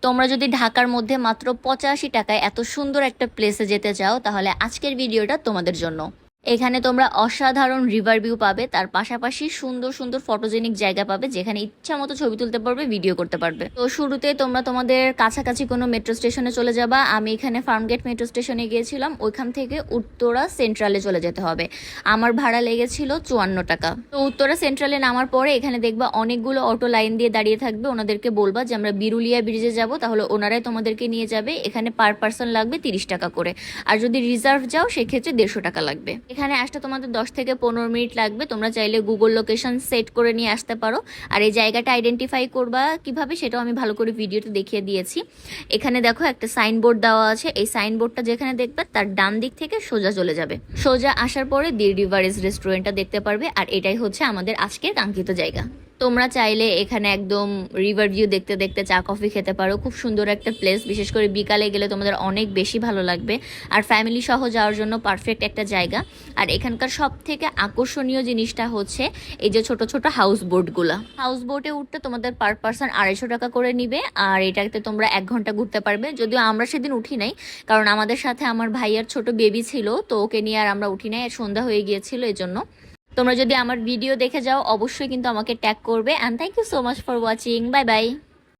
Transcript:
তোমরা যদি ঢাকার মধ্যে মাত্র 85 টাকায় এত সুন্দর একটা প্লেসে যেতে চাও তাহলে আজকের ভিডিওটা তোমাদের জন্য। এখানে তোমরা অসাধারণ রিভার ভিউ পাবে, তার পাশাপাশি সুন্দর সুন্দর ফটোজেনিক জায়গা পাবে যেখানে ইচ্ছা মতো ছবি তুলতে পারবে, ভিডিও করতে পারবে। তো শুরুতে তোমরা তোমাদের কাছাকাছি কোনো মেট্রো স্টেশনে চলে যাবা। আমি এখানে ফার্মগেট মেট্রো স্টেশনে গিয়েছিলাম, ওইখান থেকে উত্তরা সেন্ট্রালে চলে যেতে হবে। আমার ভাড়া লেগেছিল 54 টাকা। তো উত্তরা সেন্ট্রালে নামার পরে এখানে দেখবা অনেকগুলো অটো লাইন দিয়ে দাঁড়িয়ে থাকবে। ওনাদেরকে বলবা যে আমরা বিরুলিয়া ব্রিজে যাব, তাহলে ওনারাই তোমাদেরকে নিয়ে যাবে। এখানে পার পার্সন লাগবে 30 টাকা করে, আর যদি রিজার্ভ যাও সেক্ষেত্রে 150 টাকা লাগবে। এখানে আসতে তোমাদের 10 থেকে 15 মিনিট লাগবে। তোমরা চাইলে গুগল লোকেশন সেট করে নিয়ে আসতে পারো। আর এই জায়গাটা আইডেন্টিফাই করবা কিভাবে সেটাও আমি ভালো করে ভিডিওতে দেখিয়ে দিয়েছি। এখানে দেখো একটা সাইনবোর্ড দেওয়া আছে, এই সাইনবোর্ডটা যেখানে দেখবে তার ডান দিক থেকে সোজা চলে যাবে। সোজা আসার পরে দি রিভারেজ রেস্টুরেন্টটা দেখতে পারবে, আর এটাই হচ্ছে আমাদের আজকের কাঙ্ক্ষিত জায়গা। তোমরা চাইলে এখানে একদম রিভার ভিউ দেখতে দেখতে চা কফি খেতে পারো। খুব সুন্দর একটা প্লেস, বিশেষ করে বিকালে গেলে তোমাদের অনেক বেশি ভালো লাগবে। আর ফ্যামিলি সহ যাওয়ার জন্য পারফেক্ট একটা জায়গা। আর এখানকার সব থেকে আকর্ষণীয় জিনিসটা হচ্ছে এই যে ছোট ছোট হাউস বোটগুলা। হাউস বোটে উঠতে তোমাদের পার পার্সন 250 টাকা করে নিবে, আর এটাতে তোমরা 1 ঘন্টা ঘুরতে পারবে। যদিও আমরা সেদিন উঠি নাই, কারণ আমাদের সাথে আমার ভাইয়ার ছোট বেবি ছিল, তো ওকে নিয়ে আর আমরা উঠি নাই, সন্ধ্যা হয়ে গিয়েছিল এই জন্য। তোমরা যদি আমার ভিডিও দেখে যাও অবশ্যই কিন্তু আমাকে ট্যাগ করবে। And thank you so much for watching. Bye by.